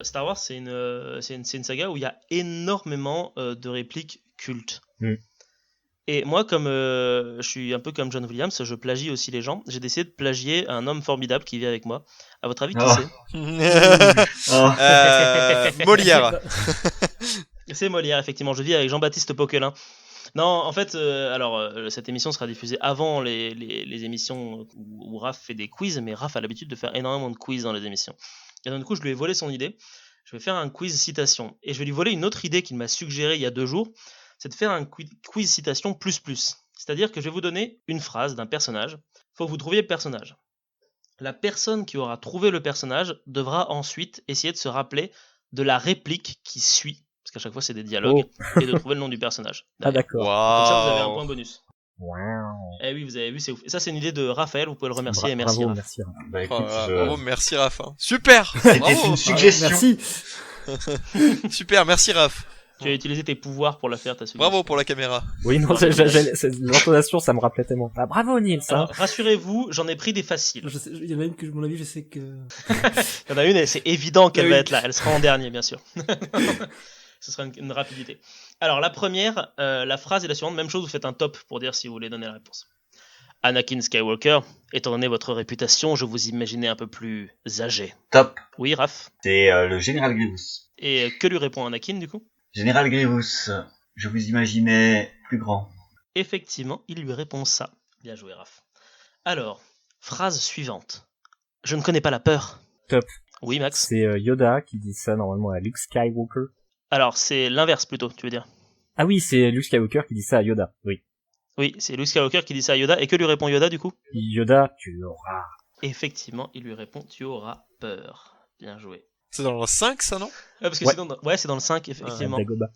Star Wars, c'est une saga où il y a énormément de répliques cultes. Et moi, comme je suis un peu comme John Williams, je plagie aussi les gens. J'ai décidé de plagier un homme formidable qui vit avec moi. À votre avis, qui c'est Molière. C'est Molière, effectivement. Je vis avec Jean-Baptiste Poquelin. Non, en fait, cette émission sera diffusée avant les émissions où Raph fait des quiz, mais Raph a l'habitude de faire énormément de quiz dans les émissions. Et donc, du coup, je lui ai volé son idée. Je vais faire un quiz citation. Et je vais lui voler une autre idée qu'il m'a suggérée il y a 2 jours. C'est de faire un quiz citation plus. C'est-à-dire que je vais vous donner une phrase d'un personnage. Il faut que vous trouviez le personnage. La personne qui aura trouvé le personnage devra ensuite essayer de se rappeler de la réplique qui suit. Parce qu'à chaque fois, c'est des dialogues. Et de trouver le nom du personnage. Ah, d'accord. Comme ça, vous avez un point bonus. Wow. Eh oui, vous avez vu, c'est ouf. Et ça, c'est une idée de Raphaël, vous pouvez le remercier. Et merci, bravo, Raph. merci. Bah écoute, Bravo, merci Raph. Super. c'était une suggestion. Merci. Super, merci Raph. Tu as utilisé tes pouvoirs pour la faire, ta suggestion. Bravo pour la caméra. Oui, non, l'intonation, ça me rappelait tellement. Ah, bravo, Nils. Alors, rassurez-vous, j'en ai pris des faciles. Il y en a une que, à mon avis, je sais que... Il y en a une, et c'est évident qu'elle va être là. Elle sera en dernier, bien sûr. Ce sera une rapidité. Alors, la première, la phrase est la suivante. Même chose, vous faites un top pour dire si vous voulez donner la réponse. Anakin Skywalker, étant donné votre réputation, je vous imaginais un peu plus âgé. Top. Oui, Raph. C'est le Général Grievous. Et que lui répond Anakin, du coup ? Général Grievous, je vous imaginais plus grand. Effectivement, il lui répond ça. Bien joué, Raph. Alors, phrase suivante. Je ne connais pas la peur. Top. Oui, Max. C'est Yoda qui dit ça normalement à Luke Skywalker. Alors, c'est l'inverse plutôt, tu veux dire ? Ah oui, c'est Luke Skywalker qui dit ça à Yoda. Oui. Oui, c'est Luke Skywalker qui dit ça à Yoda. Et que lui répond Yoda, du coup ? Yoda, tu auras... Effectivement, il lui répond « Tu auras peur ». Bien joué. C'est dans le 5 ça, non ? Parce que c'est dans le 5, effectivement. Dagoba.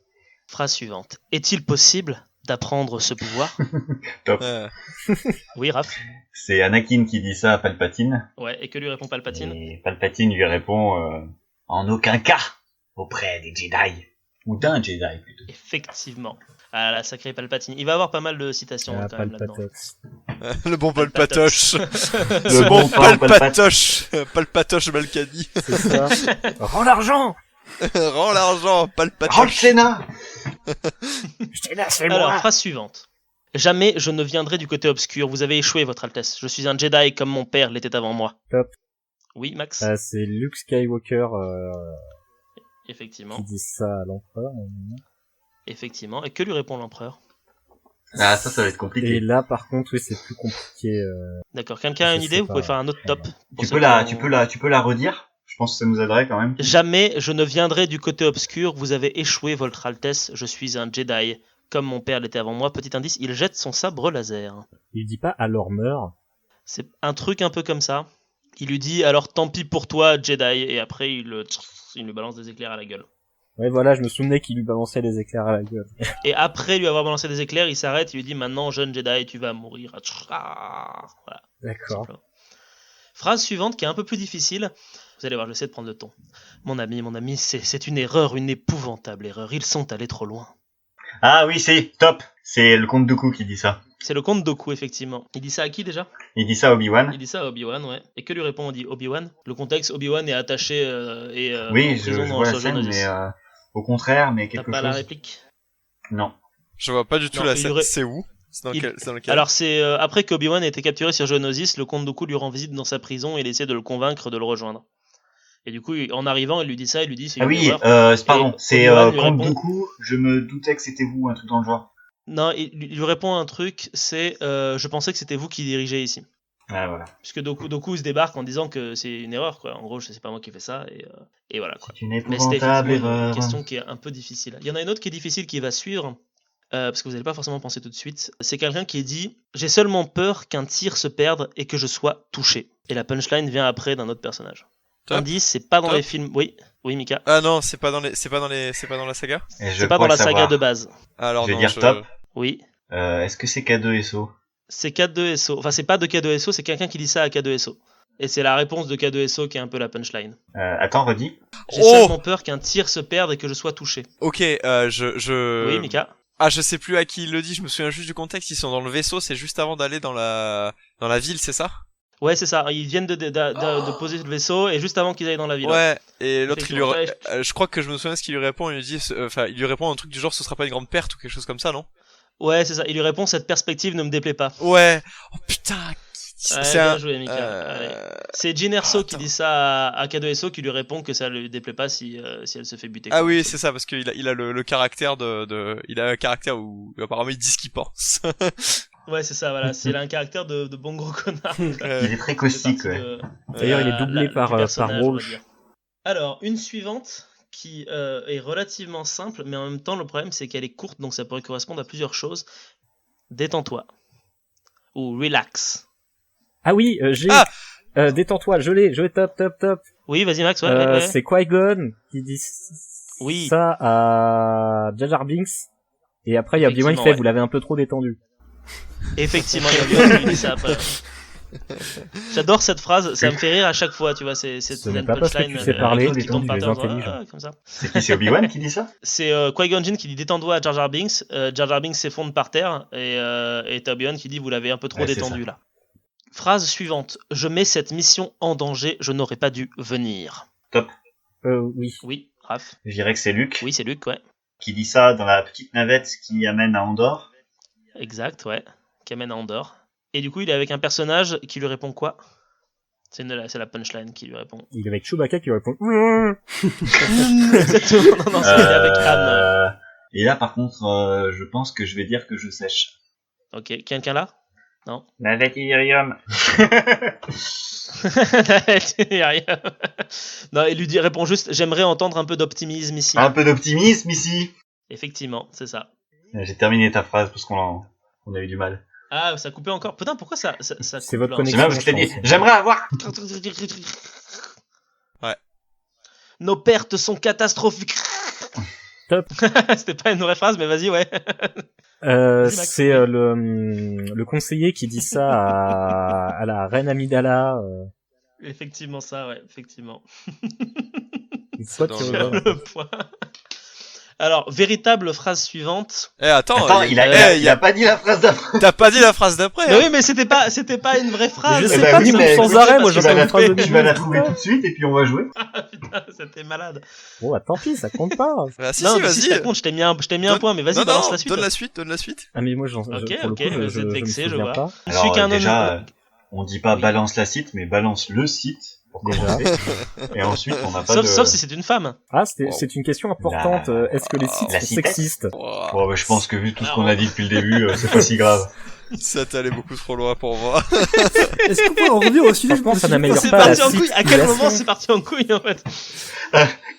Phrase suivante. Est-il possible d'apprendre ce pouvoir ? Top. Oui, Raph. C'est Anakin qui dit ça à Palpatine. Ouais, et que lui répond Palpatine ? Et Palpatine lui répond en aucun cas auprès des Jedi. Ou d'un Jedi plutôt. Effectivement. Ah, la sacrée Palpatine. Il va avoir pas mal de citations quand même là-dedans. Le bon Palpatoche. Le bon bon Palpatoche. Palpatoche Balkany. C'est ça. Rends l'argent. Rends l'argent, Palpatoche. Rends le Sénat. Alors, phrase suivante. Jamais je ne viendrai du côté obscur. Vous avez échoué, votre Altesse. Je suis un Jedi comme mon père l'était avant moi. Top. Oui, Max. C'est Luke Skywalker Effectivement. qui dit ça à l'empereur. Effectivement. Et que lui répond l'empereur ? Ah, ça va être compliqué. Et là, par contre, oui, c'est plus compliqué. D'accord. Quelqu'un a une Je idée ? sais Vous pas. pouvez faire un autre top. Tu peux la redire? Je pense que ça nous aiderait quand même. Jamais je ne viendrai du côté obscur. Vous avez échoué, votre Altesse. Je suis un Jedi comme mon père l'était avant moi. Petit indice, il jette son sabre laser. Il dit pas alors meurt. C'est un truc un peu comme ça. Il lui dit alors tant pis pour toi, Jedi. Et après, il lui balance des éclairs à la gueule. Ouais, voilà, je me souvenais qu'il lui balançait des éclairs à la gueule. Et après lui avoir balancé des éclairs, il s'arrête, il lui dit maintenant, jeune Jedi, tu vas mourir. Voilà. D'accord. Simplement. Phrase suivante qui est un peu plus difficile. Vous allez voir, je vais essayer de prendre le ton. Mon ami, c'est une erreur, une épouvantable erreur. Ils sont allés trop loin. Ah oui, c'est top. C'est le comte Dooku qui dit ça. C'est le comte Dooku, effectivement. Il dit ça à qui déjà ? Il dit ça à Obi-Wan. Il dit ça à Obi-Wan, ouais. Et que lui répond Obi-Wan ? Le contexte, Obi-Wan est attaché Oui, en je prison dans vois la ce scène, Geonosis. mais au contraire, mais T'as quelque pas chose. la réplique ? Non. Je vois pas du tout Non, la il scène. aurait- C'est où ? C'est dans lequel Alors c'est après qu'Obi-Wan ait été capturé sur Geonosis, le comte Dooku lui rend visite dans sa prison et il essaie de le convaincre de le rejoindre. Et du coup, en arrivant, il lui dit ça, il lui dit c'est Ah une oui, erreur. pardon, Et c'est Obi-Wan lui comte répond- Dooku. Je me doutais que c'était vous, un truc dans le genre. Non, il lui répond un truc, c'est je pensais que c'était vous qui dirigez ici. Ah voilà. Puisque Dooku se débarque en disant que c'est une erreur, quoi. En gros, c'est pas moi qui ai fait ça, et voilà, quoi. C'est une Mais c'était épouvantable effectivement erreur. une question qui est un peu difficile. Il y en a une autre qui est difficile qui va suivre, parce que vous n'allez pas forcément penser tout de suite. C'est quelqu'un qui dit « J'ai seulement peur qu'un tir se perde et que je sois touché ». Et la punchline vient après d'un autre personnage. Top. Indice, c'est pas dans Top. les films... Oui, Mika. Ah non, c'est pas dans la saga. Et je C'est pas crois dans la le savoir. saga de base. Alors Je vais non, dire top. Oui. Est-ce que c'est K2SO? C'est K2SO. Enfin, c'est pas de K2SO, c'est quelqu'un qui dit ça à K2SO. Et c'est la réponse de K2SO qui est un peu la punchline. Attends, redis. J'ai Oh seulement peur qu'un tir se perde et que je sois touché. Ok, Oui, Mika. Ah, je sais plus à qui il le dit, je me souviens juste du contexte, ils sont dans le vaisseau, c'est juste avant d'aller dans la ville, c'est ça ? Ouais, c'est ça. Ils viennent de poser le vaisseau et juste avant qu'ils aillent dans la ville. Ouais, et l'autre, Effectivement. je crois que je me souviens ce qu'il lui répond, il lui dit, il lui répond un truc du genre, ce sera pas une grande perte ou quelque chose comme ça, non? Ouais, c'est ça. Il lui répond cette perspective ne me déplaît pas. Ouais. Oh putain. Ouais, C'est bien un... joué, Mika. Allez. C'est Jyn Erso qui attends. dit ça à K2SO qui lui répond que ça lui déplaît pas si elle se fait buter. Ah quoi. oui, c'est ça, parce qu'il a, il a le caractère il a un caractère où apparemment il dit ce qu'il pense. Ouais, c'est ça, voilà. Il a un caractère de bon gros connard. Il est très caustique, ouais. D'ailleurs, il est doublé par Walsh. Alors, une suivante qui est relativement simple, mais en même temps, le problème, c'est qu'elle est courte, donc ça pourrait correspondre à plusieurs choses. Détends-toi. Ou relax. Ah oui, j'ai... détends-toi, je l'ai, top. Oui, vas-y, Max, ouais. C'est Qui-Gon qui dit Oui. ça à Jar Jar Binks. Et après, il y a Obi-Wan qui fait, vous l'avez un peu trop détendu. Effectivement, il y a Obi-Wan qui dit ça après. J'adore cette phrase, ça me fait rire à chaque fois, tu vois, c'est Ce n'est pas parce que tu sais parler qui tombe par des terre, intelligents. comme ça. C'est qui, c'est Obi-Wan qui dit ça? C'est Qui-Gon Jinn qui dit détends-toi à Jar Jar Binks, Jar Jar Binks s'effondre par terre et t'as Obi-Wan qui dit vous l'avez un peu trop Ouais, c'est détendu ça. là. Phrase suivante, je mets cette mission en danger, je n'aurais pas dû venir. Oui. Oui, Raph. Je dirais que c'est Luke Oui, c'est Luke, ouais. qui dit ça dans la petite navette qui amène à Andorre. Exact, ouais. Qui amène à Andorre. Et du coup, il est avec un personnage qui lui répond quoi? C'est la punchline qui lui répond. Il est avec Chewbacca qui répond Exactement, non, c'est avec Anne. Et là, par contre, je pense que je vais dire que je sèche. Ok, quelqu'un là? Non. Navette Illyrium. Non, il lui répond juste j'aimerais entendre un peu d'optimisme ici. Un peu d'optimisme ici. Effectivement, c'est ça. J'ai terminé ta phrase parce qu'on a eu du mal. Ah, ça coupait encore. Putain, pourquoi ça C'est coupe votre là, connexion. C'est bien parce que t'as dit j'aimerais avoir. Ouais. Nos pertes sont catastrophiques. Top. C'était pas une vraie phrase, mais vas-y, ouais. Max. C'est le conseiller qui dit ça à la reine Amidala. Effectivement, ça, ouais, effectivement. Soit dans tu le- rigoles. Le point. Alors, véritable phrase suivante. Attends, il a pas dit la phrase d'après. T'as pas dit la phrase d'après. Mais hein. oui, mais c'était pas une vraie phrase. Mais je Eh sais ben pas, oui, ça mais me sans écoute, arrêt, moi parce que j'entends une phrase de tu vas la Binks, trouver putain. tout de suite et puis on va jouer. Ah, putain, c'était malade. Bon, bah, tant pis, ça compte pas. Bah, si, non, si, mais si vas-y. ça compte, je t'ai mis un Donne- point, mais vas-y, non, balance non, la suite. donne la suite. Ah, mais moi, pour Ok, le coup, vous je êtes me vexé, je souviens vois. pas. Je suis qu'un déjà, homme. on dit pas Oui. balance la site, mais balance le site. Pour Déjà. commencer. Et ensuite, on n'a pas Sauf si c'est une femme. Ah, Wow. c'est une question importante. Est-ce que les sites La sont citette sexistes? Wow. Bon, bah, je pense que vu tout ce qu'on a dit depuis le début, c'est pas si grave. Ça t'allait beaucoup trop loin pour moi. Est-ce qu'on peut en revenir au sujet? Franchement, ça parce que n'améliore C'est pas la parti en couille. À quel situation. moment c'est parti en couille en fait?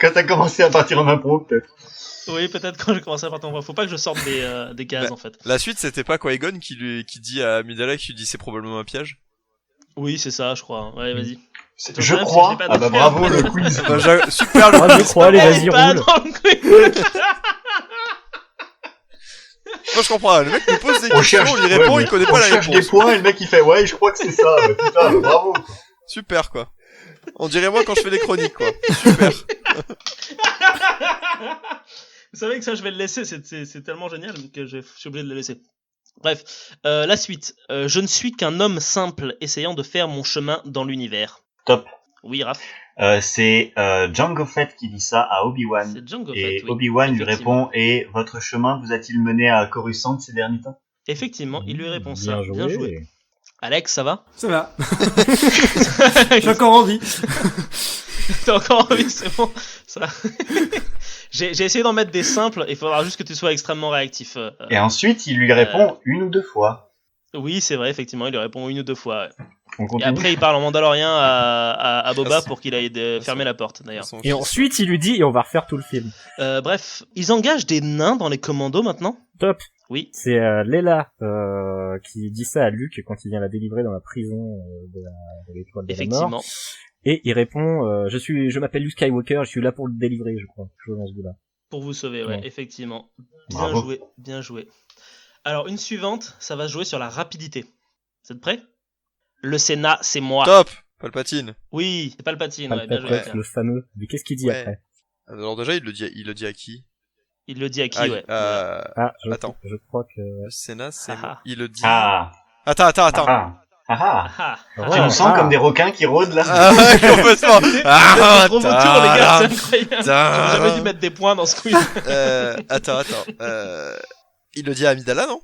Quand t'as commencé à partir en impro, peut-être. Oui, peut-être quand j'ai commencé à partir en voix. Faut pas que je sorte des gaz en fait. La suite, c'était pas Qui-Gon qui dit à Amidala, qui lui dit c'est probablement un piège. Oui, c'est ça, je crois. Ouais, vas-y. Je Même si crois. j'ai pas Ah bah noté. bravo le quiz. Bah, super le Ah, je crois, allez, vas-y, Pas roule. dans le couille. Moi je comprends, le mec nous pose des On questions, cherche, il répond, ouais, il connaît on pas la cherche des réponse. points et le mec il fait ouais, je crois que c'est ça. Bah, putain, bravo. Super quoi. On dirait moi quand je fais les chroniques quoi. Super. Vous savez que ça, je vais le laisser. C'est tellement génial que je suis obligé de le laisser. Bref, la suite. Je ne suis qu'un homme simple essayant de faire mon chemin dans l'univers. Top. Oui, Raph. C'est Jango Fett qui dit ça à Obi-Wan. C'est Jango Et Fett, oui. Obi-Wan lui Effectivement. répond et votre chemin vous a-t-il mené à Coruscant ces derniers temps? Effectivement, il lui répond ça. Bien Bien joué. Alex, ça va? Ça va. J'ai encore envie. T'as encore envie, c'est bon. Ça... j'ai essayé d'en mettre des simples. Il faudra juste que tu sois extrêmement réactif. Et ensuite il lui répond une ou deux fois. Oui, c'est vrai, effectivement, il lui répond une ou deux fois. Ouais. On Et continue. après, il parle en mandalorien à Boba Ah, pour qu'il aille fermer la porte, d'ailleurs. Son Et fils. ensuite, il lui dit, et on va refaire tout le film. Bref, ils engagent des nains dans les commandos maintenant? Top. Oui. C'est Leila qui dit ça à Luke quand il vient la délivrer dans la prison de l'étoile de la mort. Effectivement. Et il répond, je m'appelle Luke Skywalker, je suis là pour le délivrer, je crois. Je dans ce goût-là. Pour vous sauver, ouais, Ouais. effectivement. Bien Bravo. joué, bien joué. Alors, une suivante, ça va se jouer sur la rapidité. Vous êtes prêts? Le Sénat, c'est moi. Top. Palpatine. Oui, c'est Palpatine, ouais, bien joué. Palpatine, le fameux. Mais qu'est-ce qu'il dit Ouais. après? Alors déjà il le dit à qui? Il le dit à qui, Ah, ouais. Ah, Attends. je crois que... Le Sénat c'est Ah, ah. moi. Il le dit. Ah. Attends. Ah. Ah Ah, Ouais, Tu nous sens comme des requins qui rôdent là. Ah ouais, complètement. Vous êtes des gros vautours, les gars, c'est incroyable. ta- J'aurais jamais dû mettre des points dans ce quiz. Attends. Il le dit à Amidala, non?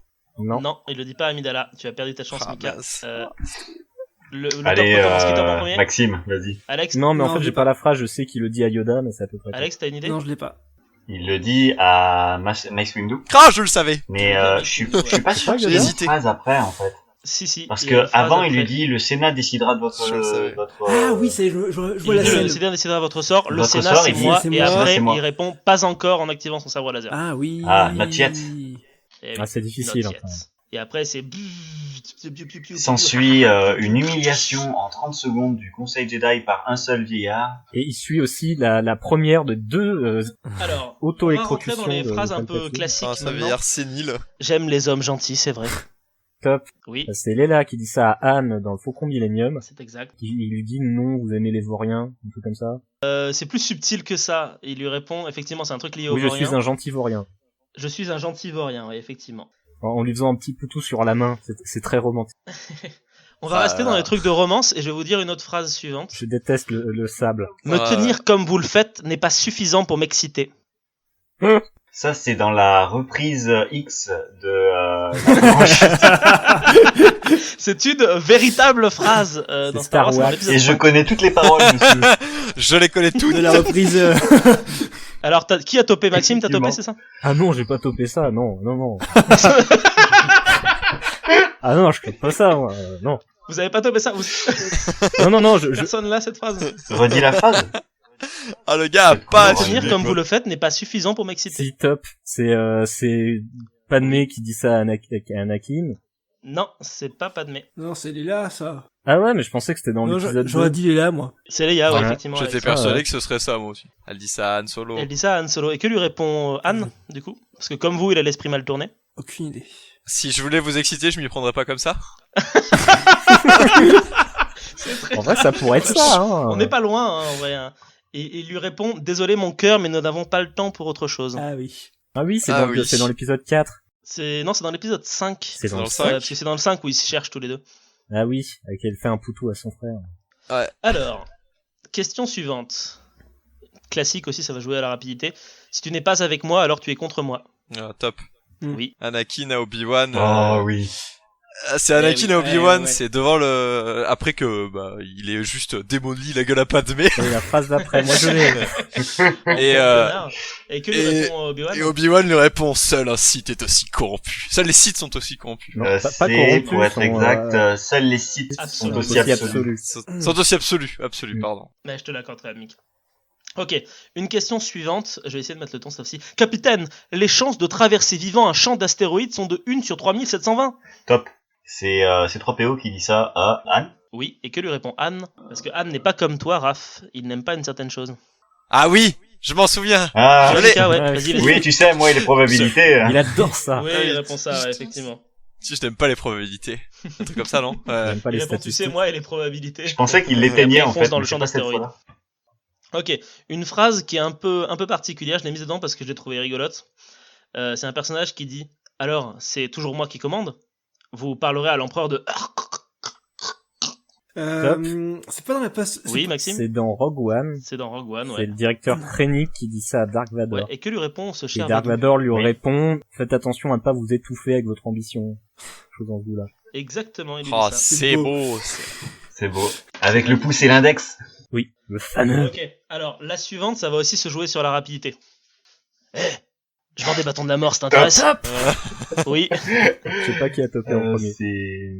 Non. Il le dit pas à Amidala. Tu as perdu ta chance, Ah, Mika. mince. Le top Allez, commence, qui top en premier Maxime, vas-y. Alex, Non, mais en Non, fait, j'ai j'ai pas la phrase, je sais qu'il le dit à Yoda, mais c'est à peu près. Alex, t'as une idée? Non, je l'ai pas. Il le dit à Mace Windu, Ah, je le savais. mais je suis pas sûr que J'ai c'est une hésité. phrase après en fait. Si. Parce il y a une que phrase avant il après. lui dit le Sénat décidera de votre Je le savais. Ah oui, c'est, je vois la Le scène. Sénat décidera votre sort. Le Votre Sénat, sort, c'est il dit, moi. c'est Et moi. après, C'est moi. il répond pas encore en activant son sabre laser. Ah oui. Ah, not yet. Et Ah, c'est difficile. not yet. Enfin. Et après, c'est. S'ensuit une humiliation en 30 secondes du Conseil Jedi par un seul vieillard. Et il suit aussi la première de deux Alors, on va rentrer auto-écrocutions. dans les de phrases un peu Palpatine. classiques. Ah, ça maintenant. veut dire sénile. J'aime les hommes gentils, c'est vrai. Top. Oui, C'est Leela qui dit ça à Anne dans le Faucon Millennium. c'est exact. Il lui dit non, vous aimez les vauriens, un truc comme ça. C'est plus subtil que ça. Il lui répond, effectivement, c'est un truc lié au Oui, je vaurien. suis un gentil vaurien. Je suis un gentil vaurien, oui, effectivement. En lui faisant un petit poutou sur la main, c'est très romantique. On va rester dans les trucs de romance et je vais vous dire une autre phrase suivante. Je déteste le sable. Me Ah. tenir comme vous le faites n'est pas suffisant pour m'exciter. Ça c'est dans la reprise X de la branche. C'est une véritable phrase dans C'est Star Wars. Star Wars. dans l'épisode Et je 5. connais toutes les paroles monsieur. Je les connais toutes. De la reprise. Alors, qui a topé Maxime? T'as topé, Effectivement. c'est ça? Ah non, j'ai pas topé ça, non. Ah non, je topé pas ça, moi. Non. Vous avez pas topé ça? Non, je... Personne là, cette phrase. Redis la phrase. Ah, le gars a C'est pas cool, Tenir assumé, comme quoi. vous le faites n'est pas suffisant pour m'exciter. Si, top. C'est Padmé qui dit ça à Anakin. Non, c'est pas Padmé. Non, c'est Léla, ça. Ah ouais, mais je pensais que c'était dans Non, l'épisode j'aurais 2. dit Léla, moi. C'est Leia, ouais, Ouais. effectivement. J'étais Alex. persuadé ouais. que ce serait ça, moi aussi. Elle dit ça à Han Solo. Elle dit ça à Han Solo. Et que lui répond Anne, du coup? Parce que comme vous, il a l'esprit mal tourné. Aucune idée. Si je voulais vous exciter, je m'y prendrais pas comme ça. C'est très En vrai, ça pourrait être ça, hein. On n'est pas loin, hein, en vrai. Hein. Et il lui répond désolé mon cœur, mais nous n'avons pas le temps pour autre chose. Ah oui. Ah oui, c'est Ah dans, oui. c'est dans l'épisode 4. Non, c'est dans l'épisode 5. C'est dans dans le le 5. Parce que c'est dans le 5 où ils se cherchent tous les deux. Ah oui, avec elle fait un poutou à son frère. Alors, question suivante. Classique aussi, ça va jouer à la rapidité. Si tu n'es pas avec moi, alors tu es contre moi. Ah, top. Oui. Anakin à Obi-Wan. Oh oui. C'est Anakin oui. à Obi-Wan, Ouais. c'est devant le... Après que, bah, il est juste démoli la gueule à Padmé. Et la phrase d'après, moi je l'ai. Et, Connard. Et que lui et- répond Obi-Wan Et Obi-Wan lui répond, seul un Sith est aussi corrompu. Seuls les Sith sont aussi corrompus. Non, pas C'est, corrompu, pour être sont, exact, seuls les sites sont absolus. aussi absolus. absolu. Sont aussi absolus, pardon. Mais je te l'accorderai, Mick. Ok, une question suivante. Je vais essayer de mettre le ton cette fois-ci. Capitaine, les chances de traverser vivant un champ d'astéroïdes sont de 1 sur 3720. Top. C'est 3PO qui dit ça à Anne. Oui, et que lui répond Anne? Parce que Anne n'est pas comme toi, Raph. Il n'aime pas une certaine chose. Ah oui, je m'en souviens. Ah, Je Jolika, l'ai. ouais, Ouais, vas-y, oui. vas-y. oui, tu sais, moi, les probabilités. Il adore ça. Oui, il répond ça, ouais, effectivement. Si je n'aime pas les probabilités. Un truc comme ça, non? J'aime pas Il les répond, tu sais, statistiques. moi et les probabilités. Je pensais qu'il Et l'éteignait, après, en il fonce fait. dans le mais champ c'est pas cette d'astéroïdes. fois-là. Ok, une phrase qui est un peu particulière, je l'ai mise dedans parce que je l'ai trouvée rigolote. C'est un personnage qui dit « Alors, c'est toujours moi qui commande ? Vous parlerez à l'empereur de... C'est pas dans la passe. » Oui, Maxime? C'est dans Rogue One. C'est dans Rogue One, C'est ouais. le directeur Krennic qui dit ça à Dark Vador. Ouais. Et que lui répond ce Et cher Dark Vador? Vador lui Oui. répond, faites attention à ne pas vous étouffer avec votre ambition. Chose en goût là. Exactement, il lui Oh, dit ça. c'est beau. beau. C'est beau. Avec le pouce et l'index. Oui, le fameux. Ok, alors la suivante, ça va aussi se jouer sur la rapidité. Eh, je vends des bâtons de la mort, ça t'intéresse? Oui. Je sais pas qui a topé en premier. C'est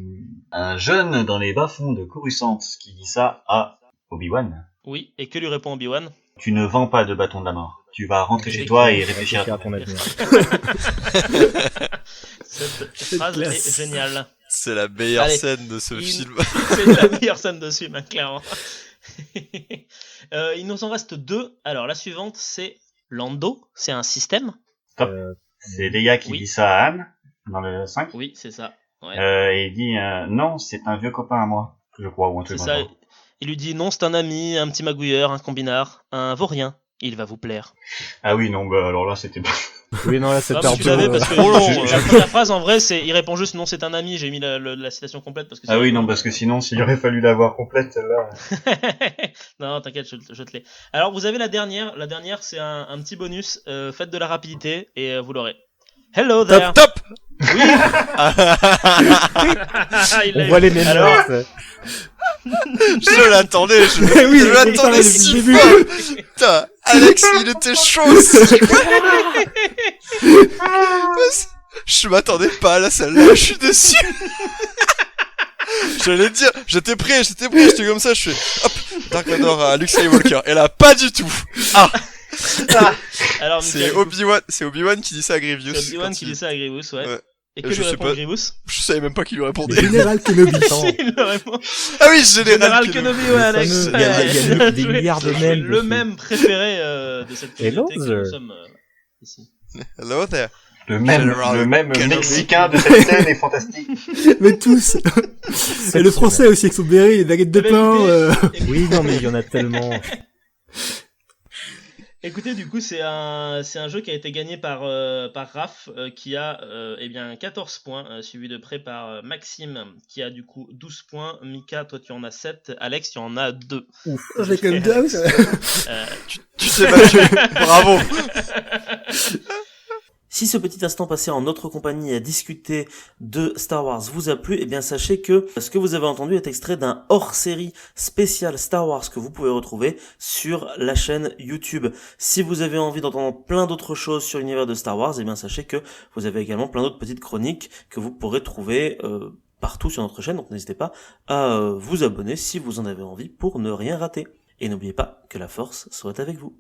un jeune dans les bas-fonds de Coruscant qui dit ça à Obi-Wan. Oui, et que lui répond Obi-Wan? Tu ne vends pas de bâton de la mort. Tu vas rentrer chez toi et réfléchir à Réfléchir à ton ton avenir. avenir. Cette phrase classe. est géniale. C'est la meilleure Allez, scène de ce une- film. C'est la meilleure scène de ce film, hein, clairement. Il nous en reste deux. Alors la suivante, c'est Lando. C'est un système. C'est Leia qui Oui. dit ça à Anne, dans le 5. Oui, c'est ça. Ouais. Et il dit, non, c'est un vieux copain à moi, je crois, ou un C'est truc ça. comme ça. Il lui dit non, c'est un ami, un petit magouilleur, un combinard, un vaurien. Il va vous plaire. Ah oui, non, bah alors là, c'était pas... Oui, non, là, c'était Ah, un mais tu peu... savais parce que trop long, la première phrase en vrai c'est il répond juste non c'est un ami, j'ai mis la citation complète parce que Ah oui, non, parce que sinon, s'il aurait fallu l'avoir complète, celle-là. non t'inquiète je te l'ai. Alors vous avez la dernière c'est un petit bonus, faites de la rapidité et vous l'aurez. Hello there. Top. Oui. Il On l'a voit eu. les mêmes Alors, notes. Je l'attendais, Oui, je l'attendais depuis si le début. fort. Putain, Alex, il était chaud aussi. Je m'attendais pas à la celle-là, je suis dessus. J'allais te dire, j'étais prêt, j'étais comme ça, je fais, hop, Dark Vador à Luke Skywalker. Et là, pas du tout. Ah, alors c'est Obi-Wan qui dit ça à Grievous. C'est Obi-Wan quand qui il- dit ça à Grievous, ouais. Ouais. Et que Je lui sais répond pas. Grievous? Je savais même pas qui lui répondait. Général Kenobi. Il le répond. Ah oui, Général Général Kenobi. Kenobi, ouais, Alex. fameux- Ouais, il y a bien des joué. milliards de mèmes Le dessus. même préféré de cette Hello, communauté que there. nous sommes ici. Hello there. Le même Général Kenobi. mexicain de cette scène est fantastique. Mais tous. Et le français aussi, avec son béret, les baguettes de pain. Oui, non, mais il y en a tellement. Écoutez, du coup, c'est un jeu qui a été gagné par Raph, qui a eh bien 14 points, suivi de près par Maxime, qui a du coup 12 points. Mika, toi tu en as 7. Alex, tu en as 2. J'ai quand même deux. Tu t'es battu. Bravo. Si ce petit instant passé en notre compagnie à discuter de Star Wars vous a plu, eh bien sachez que ce que vous avez entendu est extrait d'un hors-série spécial Star Wars que vous pouvez retrouver sur la chaîne YouTube. Si vous avez envie d'entendre plein d'autres choses sur l'univers de Star Wars, eh bien sachez que vous avez également plein d'autres petites chroniques que vous pourrez trouver partout sur notre chaîne, donc n'hésitez pas à vous abonner si vous en avez envie pour ne rien rater. Et n'oubliez pas que la force soit avec vous.